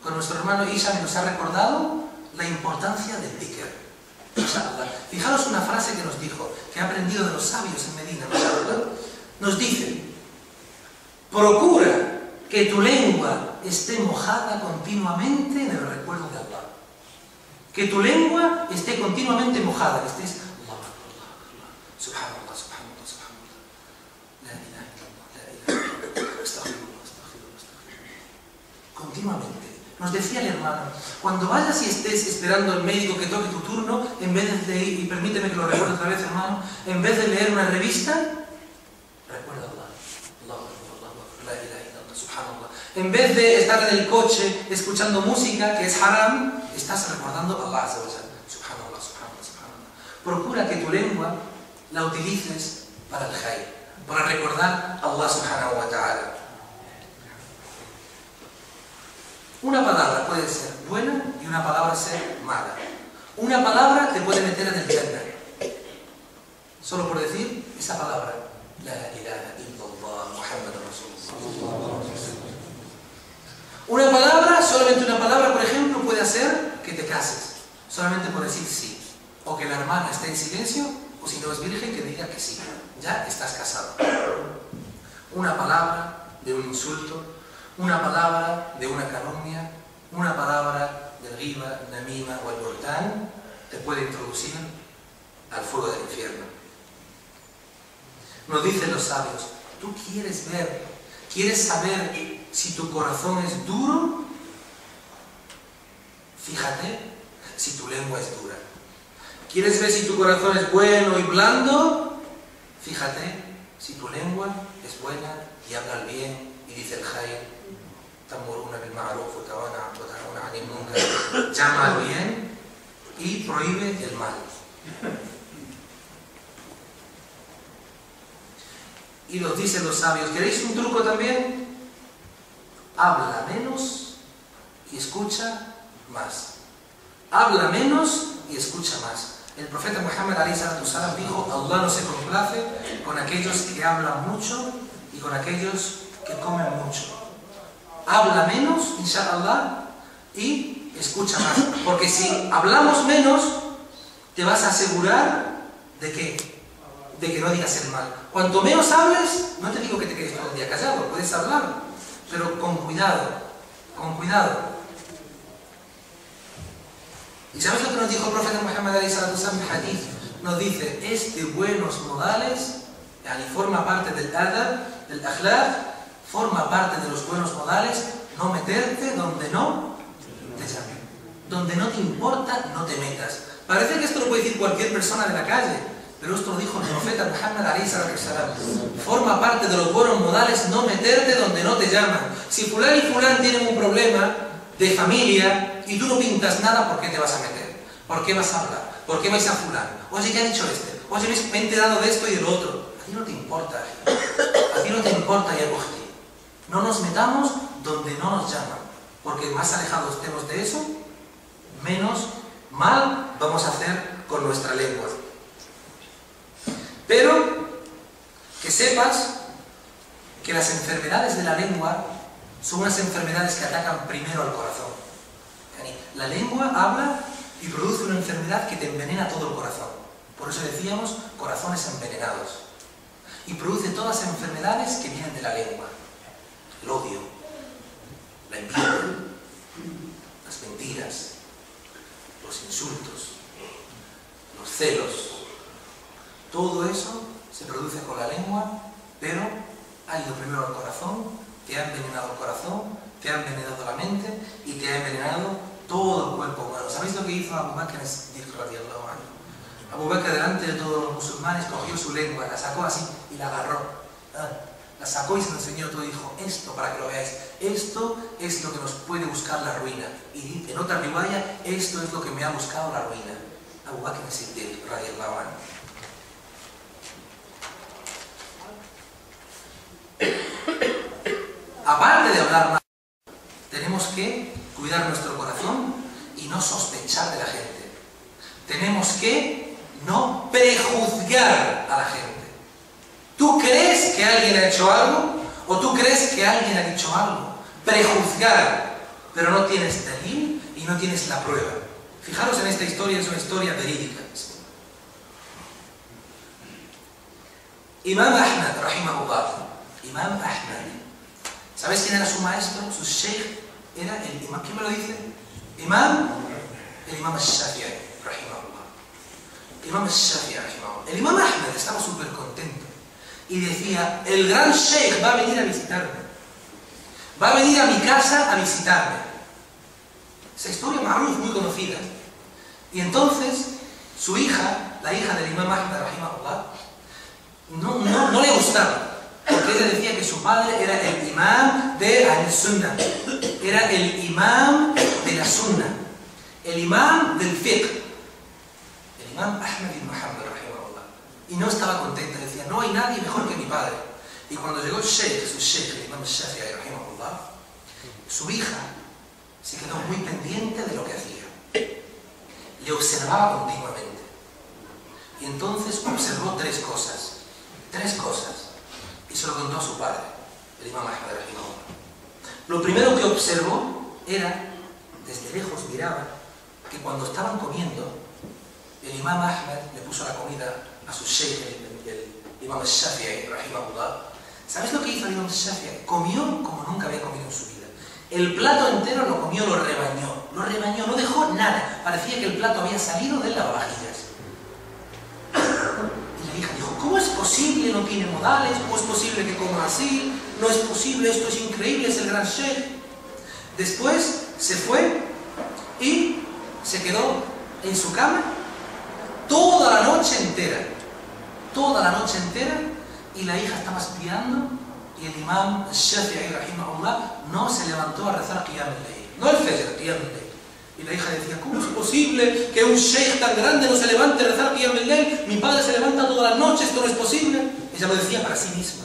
Speaker 1: Con nuestro hermano Isha nos ha recordado la importancia del dhikr. Mashallah. Fijaros una frase que nos dijo, que ha aprendido de los sabios en Medina, mashallah. Nos dice: procura que tu lengua esté mojada continuamente en el recuerdo de Allah. Que tu lengua esté continuamente mojada, que estés Allah, Allah, Allah, subhanallah, subhanallah, subhanallah, la ilaha illallah, la ilaha illallah, astaghfirullah, astaghfirullah, astaghfirullah. Continuamente. Nos decía el hermano: cuando vayas y estés esperando al médico que toque tu turno, en vez de leer, y permíteme que lo recuerde otra vez, hermano, en vez de leer una revista, recuerda Allah, Allah, Allah, la ilaha illallah, subhanallah. En vez de estar en el coche escuchando música que es haram, estás recordando a Allah Azza wa Jalla. Subhanallah, subhanallah, subhanallah. Procura que tu lengua la utilices para el khair, para recordar a Allah subhanahu wa ta'ala. Una palabra puede ser buena y una palabra ser mala. Una palabra te puede meter en el Jannah. Solo por decir esa palabra. La ilaha illallah Muhammad Rasulullah. Una palabra, solamente una palabra, por ejemplo, puede hacer que te cases. Solamente por decir sí. O que la hermana esté en silencio, o si no es virgen, que diga que sí. Ya estás casado. Una palabra de un insulto, una palabra de una calumnia, una palabra del ghiba, namima o el buhtán, te puede introducir al fuego del infierno. Nos dicen los sabios: tú quieres ver, quieres saber si tu corazón es duro, fíjate si tu lengua es dura. ¿Quieres ver si tu corazón es bueno y blando? Fíjate si tu lengua es buena y habla el bien y dice el khair. Tamuruna bil ma'ruf wa tanhauna 'anil munkar. Llama al bien y prohíbe el mal. Y nos dicen los sabios: ¿queréis un truco también? Habla menos y escucha más. Habla menos y escucha más. El profeta Muhammad alayhi salatu salam dijo: Allah no se complace con aquellos que hablan mucho y con aquellos que comen mucho. Habla menos, inshallah, y escucha más. Porque si hablamos menos, te vas a asegurar de que no digas el mal. Cuanto menos hables, no te digo que te quedes todo el día callado, puedes hablar, pero con cuidado, con cuidado. ¿Y sabes lo que nos dijo el profeta Muhammad alayhi salatu wasallam en hadith? Nos dice: es de buenos modales, y forma parte del adab, del akhlaq, forma parte de los buenos modales, no meterte donde no te llamen. Donde no te importa, no te metas. Parece que esto lo puede decir cualquier persona de la calle, pero esto lo dijo el profeta Muhammad alayhi salatu wassalam. Forma parte de los buenos modales no meterte donde no te llaman. Si fulán y fulán tienen un problema de familia y tú no pintas nada, ¿por qué te vas a meter? ¿Por qué vas a hablar? ¿Por qué vais a fulán? Oye, ¿qué ha dicho este? Oye, me he enterado de esto y del otro. A ti no te importa, a ti no te importa, ya cogí. No nos metamos donde no nos llaman, porque más alejados estemos de eso, menos mal vamos a hacer con nuestra lengua. Pero que sepas que las enfermedades de la lengua son unas enfermedades que atacan primero al corazón. La lengua habla y produce una enfermedad que te envenena todo el corazón. Por eso decíamos corazones envenenados. Y produce todas las enfermedades que vienen de la lengua. El odio, la envidia, las mentiras, los insultos, los celos. Todo eso se produce con la lengua, pero ha ido primero al corazón, te ha envenenado el corazón, te ha envenenado la mente y te ha envenenado todo el cuerpo humano. ¿Sabéis lo que hizo Abu Bakr as-Siddiq radiyallahu anhu? Abu Bakr delante de todos los musulmanes cogió su lengua, la sacó así y la agarró. La sacó y se lo enseñó todo y dijo, esto para que lo veáis, esto es lo que nos puede buscar la ruina. Y en otra riwaya, esto es lo que me ha buscado la ruina. Abu Bakr as-Siddiq radiyallahu anhu. Aparte de hablar mal, tenemos que cuidar nuestro corazón y no sospechar de la gente. Tenemos que no prejuzgar a la gente. ¿Tú crees que alguien ha hecho algo? ¿O tú crees que alguien ha dicho algo? Prejuzgar, pero no tienes dalil y no tienes la prueba. Fijaros en esta historia, es una historia verídica. Imam Ahmad, rahimahullah. Imam Ahmad. ¿Sabes quién era su maestro? Su sheikh era el imam. ¿Quién me lo dice? El imam al-Shafi'i, rahimahullah. Imam al-Shafi'i, rahimahullah. El imam Ahmad estaba súper contento. Y decía, el gran sheikh va a venir a visitarme. Va a venir a mi casa a visitarme. Esa historia maruf, muy conocida. Y entonces, su hija, la hija del imam Ahmad, rahimahullah, no le gustaba. Porque ella decía que su padre era el imam de al-Sunnah. Era el imam de la Sunnah. El imam del fiqh. El imam Ahmad ibn Muhammad, rahimahullah. Y no estaba contenta. Decía, no hay nadie mejor que mi padre. Y cuando llegó el sheikh, su sheikh, el imam al-Shafi'i, rahimahullah, su hija se quedó muy pendiente de lo que hacía. Le observaba continuamente. Y entonces observó tres cosas. Y se lo contó a su padre, el imam Ahmad rahimahullah. Lo primero que observó era, desde lejos miraba, que cuando estaban comiendo, el imam Ahmad le puso la comida a su sheikh, el imam al-Shafi'i rahimahullah. ¿Sabes lo que hizo el imam al-Shafi'i? Comió como nunca había comido en su vida. El plato entero lo comió, lo rebañó, no dejó nada. Parecía que el plato había salido del lavavajillas. Y la hija dijo, ¿cómo es posible? No tiene modales, ¿cómo es posible que coma así? No es posible, esto es increíble, es el gran sheikh. Después se fue y se quedó en su cama toda la noche entera, y la hija estaba espiando y el imam al-Shafi'i rahimahullah no se levantó a rezar Qiyam al-Layl, no el Fajr, Qiyam al-Layl. Y la hija decía, ¿cómo es posible que un sheikh tan grande no se levante a rezar Qiyam al-Layl? Mi padre se levanta todas las noches, esto no es posible. Ella lo decía para sí misma.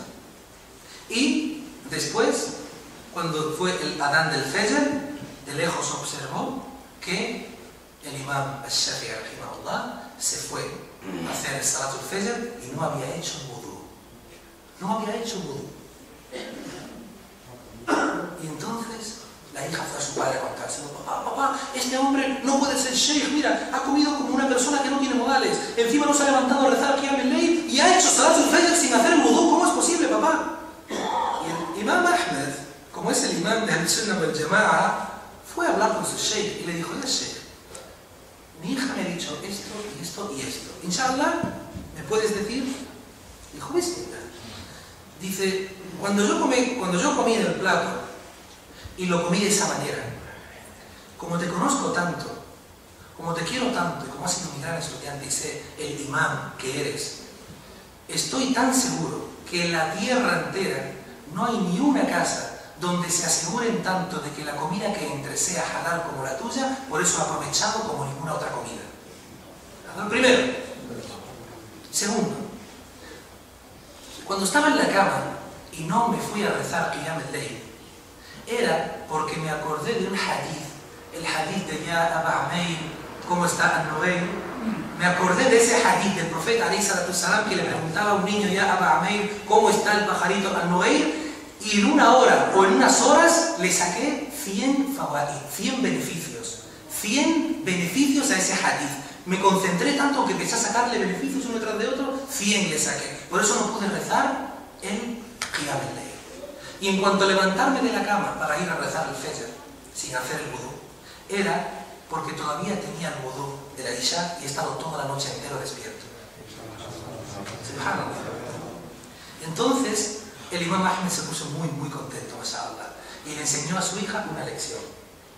Speaker 1: Y después, cuando fue el Adán del Fajr, de lejos observó que el imam al-Shafi'i rahimahullah se fue a hacer el Salatul Fajr y no había hecho wudú. Y entonces la hija fue a su padre a contarse, papá, este hombre no puede ser sheikh, mira, ha comido como una persona que no tiene modales, encima no se ha levantado a rezar Qiyam al-Layl y ha hecho Salatul Fajr sin hacer el wudú, ¿cómo es posible, papá? Y el imam Ahmad, como es el imam de al-Sunnah wal Jama'a, fue a hablar con su sheikh y le dijo, ya sheikh, mi hija me ha dicho esto y esto y esto. Inshallah, ¿me puedes decir? Dijo, bismillah. Dice, cuando yo comí en el plato y lo comí de esa manera, como te conozco tanto, como te quiero tanto y como has sido mi gran estudiante y sé el imán que eres, estoy tan seguro que en la tierra entera no hay ni una casa donde se aseguren tanto de que la comida que entre sea halal como la tuya, por eso aprovechado como ninguna otra comida. Lo primero. Segundo, cuando estaba en la cama y no me fui a rezar Qiyam al-Layl, era porque me acordé de un hadith, el hadith de Ya Aba Ameir, ¿cómo está An-Nughayr? Me acordé de ese hadith del profeta alayhi salatu salam que le preguntaba a un niño, Ya Aba Ameir, ¿cómo está el pajarito An-Nughayr? Y en una hora o en unas horas le saqué 100 fawaid, 100 beneficios. 100 beneficios a ese hadith. Me concentré tanto que empecé a sacarle beneficios uno tras de otro, 100 le saqué. Por eso no pude rezar el Qiyam al-Layl. Y en cuanto a levantarme de la cama para ir a rezar el Fajr, sin hacer el wudú, era porque todavía tenía el wudú de la Isha y he estado toda la noche entera despierto. Entonces, el Imam Ahmed se puso muy contento, mashallah, y le enseñó a su hija una lección.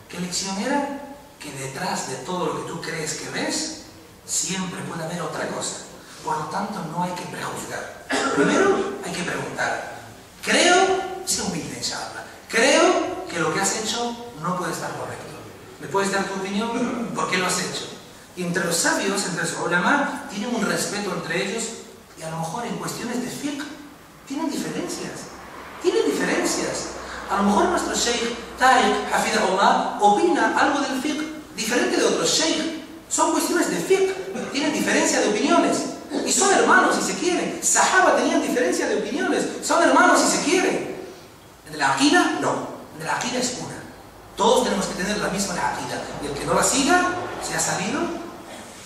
Speaker 1: ¿Qué lección era? Que detrás de todo lo que tú crees que ves, siempre puede haber otra cosa. Por lo tanto, no hay que prejuzgar. Primero, hay que preguntar. Creo, sé humilde, inshallah, creo que lo que has hecho no puede estar correcto. ¿Me puedes dar tu opinión? ¿Por qué lo has hecho? Y entre los sabios, entre los ulama, tienen un respeto entre ellos y a lo mejor en cuestiones de fiqh tienen diferencias. Tienen diferencias. A lo mejor nuestro Sheikh Tariq, Hafidahullah, opina algo del fiqh diferente de otros Sheikh. Son cuestiones de fiqh. Tienen diferencia de opiniones. Y son hermanos si se quieren. Sahaba tenían diferencia de opiniones. Son hermanos si se quieren. En la aqida, no. En la aqida es una. Todos tenemos que tener la misma aqida. Y el que no la siga, se ha salido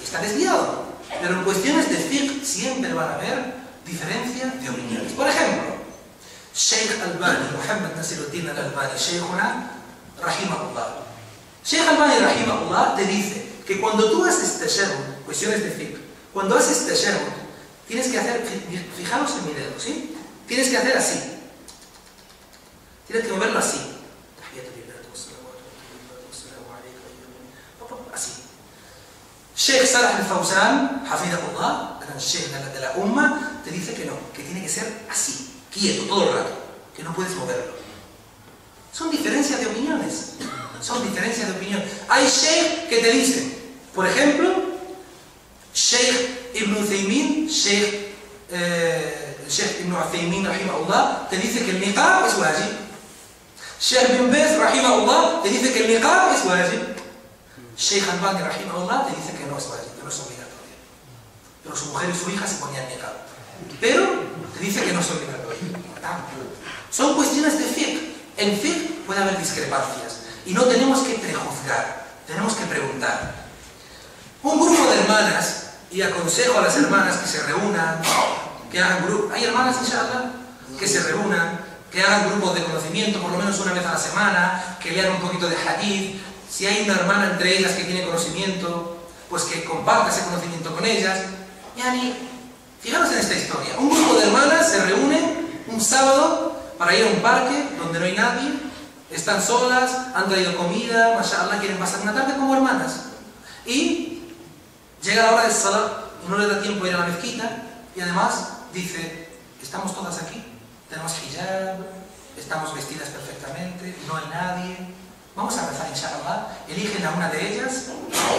Speaker 1: y está desviado. Pero en cuestiones de fiqh siempre van a haber diferencia de opiniones. Por ejemplo, Sheikh Albani, Muhammad Nasiruddin al-Albani, Sheikhuna, rahimahullah. Sheikh Albani, rahimahullah, te dice que cuando tú haces tashahhud, cuestiones de fiqh, cuando haces tashahhud, tienes que hacer, fijaos en mi dedo, ¿sí? Tienes que hacer así. Tienes que moverlo así. Así. Sheikh Salah al-Fawzan, hafidahullah, el Sheikh de la Umma, te dice que no, que tiene que ser así, quieto, todo el rato, que no puedes moverlo. Son diferencias de opiniones. Son diferencias de opinión. Hay Sheikh que te dicen, por ejemplo, Sheikh Ibn Uthaymin, Sheikh Ibn Uthaymin, rahimahullah, te dice que el niqab es wajib. Sheikh Ibn Baz, rahimahullah, te dice que el niqab es wajib. Sheikh Albani, rahimahullah, te dice que no es wajib, que no es obligatorio. Pero su mujer y su hija se ponían niqab. Pero te dice que no es obligatorio. Son cuestiones de fiqh. En fiqh puede haber discrepancias. Y no tenemos que prejuzgar, tenemos que preguntar. Un grupo de hermanas, y aconsejo a las hermanas que se reúnan, que hagan grupos, hay hermanas inshallah, que se reúnan, que hagan grupos de conocimiento por lo menos una vez a la semana, que lean un poquito de hadith. Si hay una hermana entre ellas que tiene conocimiento, pues que comparta ese conocimiento con ellas. Yani, fijaros en esta historia, un grupo de hermanas se reúne un sábado para ir a un parque donde no hay nadie, están solas, han traído comida, mashallah, quieren pasar una tarde como hermanas. Y llega la hora del salat y no les da tiempo a ir a la mezquita y además dice, estamos todas aquí, tenemos hijab, estamos vestidas perfectamente, no hay nadie, vamos a rezar inshallah, eligen a una de ellas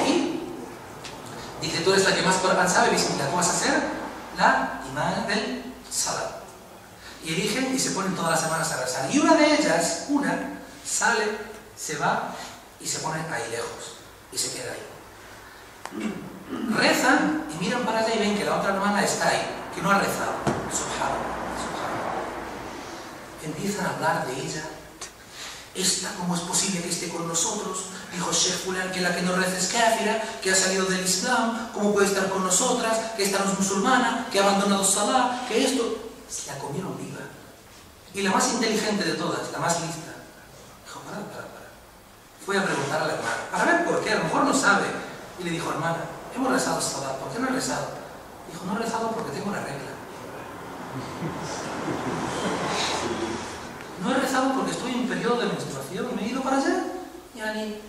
Speaker 1: y dice, tú eres la que más Corán sabe, bismillah, tú vas a ser la imán del salat. Y eligen y se ponen todas las semanas a rezar. Y una de ellas, sale, se va y se pone ahí lejos. Y se queda ahí. Rezan y miran para allá y ven que la otra hermana está ahí, que no ha rezado. Subhanallah, subhanallah. Empiezan a hablar de ella. Esta, ¿cómo es posible que esté con nosotros? Dijo Sheikh Fulan que la que no reza es káfira, que ha salido del Islam, ¿cómo puede estar con nosotras? Que esta no es musulmana, que ha abandonado Salah, que esto... Se la comieron viva. Y la más inteligente de todas, la más lista, dijo, para. Fue a preguntar a la hermana, para ver por qué, a lo mejor no sabe. Y le dijo, hermana, hemos rezado Salah, ¿por qué no he rezado? Dijo, no he rezado porque tengo una regla. No he rezado porque estoy en periodo de menstruación, me he ido para allá.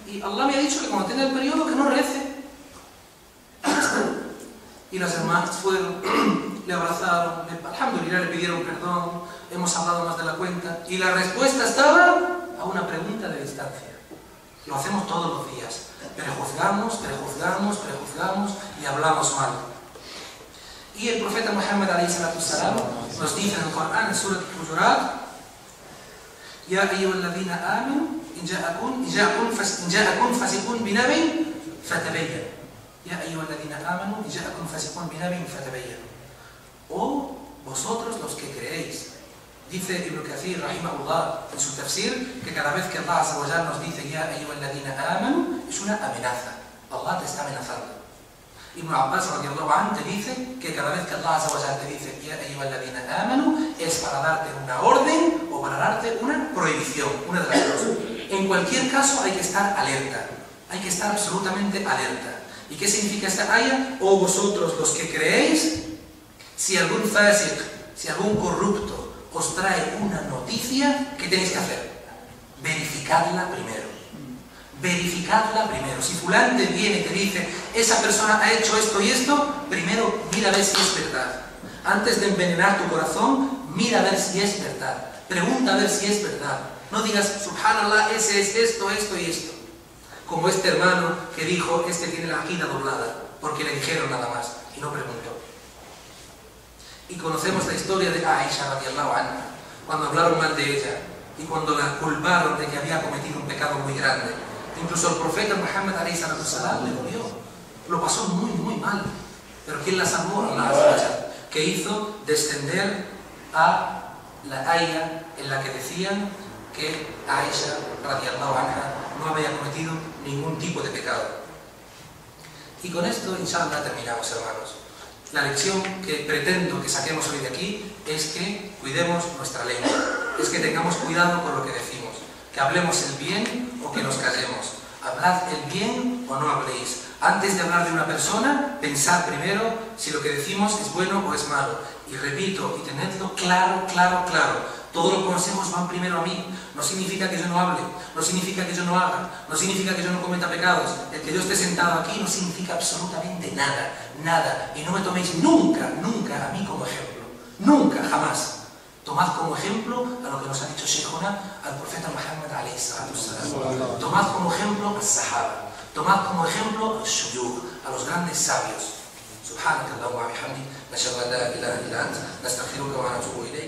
Speaker 1: Y Allah me ha dicho que cuando tenga el periodo que no rece. Y las hermanas fueron, le abrazaron, alhamdulillah, le pidieron perdón, hemos hablado más de la cuenta, y la respuesta estaba a una pregunta de distancia. Lo hacemos todos los días. Prejuzgamos, prejuzgamos, prejuzgamos y hablamos mal. Y el profeta Muhammad alayhi salatu wassalam nos dice en el Corán, en Surat al-Hujurat: Ya ayyuhalladhina amanu, in ja'akum fasiqun binabin fatabayyan. Ya ayyuhalladhina amanu, in ja'akum fasiqun binabin fatabayyan. O vosotros los que creéis. Dice Ibn Kathir, rahimahullah, en su tafsir, que cada vez que Allah Azza wa Jalla nos dice Ya ayyuhalladhina amanu, es una amenaza. Allah te está amenazando. Ibn Abbas radiyallahu anhu te dice que cada vez que Allah Azza wa Jalla te dice Ya ayyuhalladhina amanu, es para darte una orden o para darte una prohibición, una de las dos. En cualquier caso hay que estar alerta, hay que estar absolutamente alerta. ¿Y qué significa esta aya? O vosotros los que creéis, si algún fasiq, si algún corrupto os trae una noticia, ¿qué tenéis que hacer? Verificadla primero. Verificadla primero. Si fulano te viene y te dice, esa persona ha hecho esto y esto, primero mira a ver si es verdad. Antes de envenenar tu corazón, mira a ver si es verdad. Pregunta a ver si es verdad. No digas, subhanallah, ese es esto, esto y esto. Como este hermano que dijo, este tiene la aqida doblada, porque le dijeron nada más, y no preguntó. Y conocemos la historia de Aisha radiyallahu anha, cuando hablaron mal de ella y cuando la culparon de que había cometido un pecado muy grande. Incluso el profeta Muhammad alayhi salatu wassalam le dolió, lo pasó muy, muy mal. Pero ¿quién la salvó? Allah, que hizo descender a la aya en la que decían que Aisha radiyallahu anha no había cometido ningún tipo de pecado. Y con esto, inshallah, terminamos, hermanos. La lección que pretendo que saquemos hoy de aquí es que cuidemos nuestra lengua, es que tengamos cuidado con lo que decimos, que hablemos el bien o que nos callemos. Hablad el bien o no habléis. Antes de hablar de una persona, pensad primero si lo que decimos es bueno o es malo. Y repito, y tenedlo claro, claro, claro. Todos los consejos van primero a mí. No significa que yo no hable, no significa que yo no haga, no significa que yo no cometa pecados. El que yo esté sentado aquí no significa absolutamente nada, nada. Y no me toméis nunca, nunca a mí como ejemplo. Nunca, jamás. Tomad como ejemplo a lo que nos ha dicho Sheikhuna, al profeta Muhammad alayhi salatu wassalam. Tomad como ejemplo al Sahaba. Tomad como ejemplo a los shuyukh, a los grandes sabios. Subhanakallahumma wa bihamdik, nashhadu an la ilaha illa anta, nastaghfiruka wa natubu ilayk.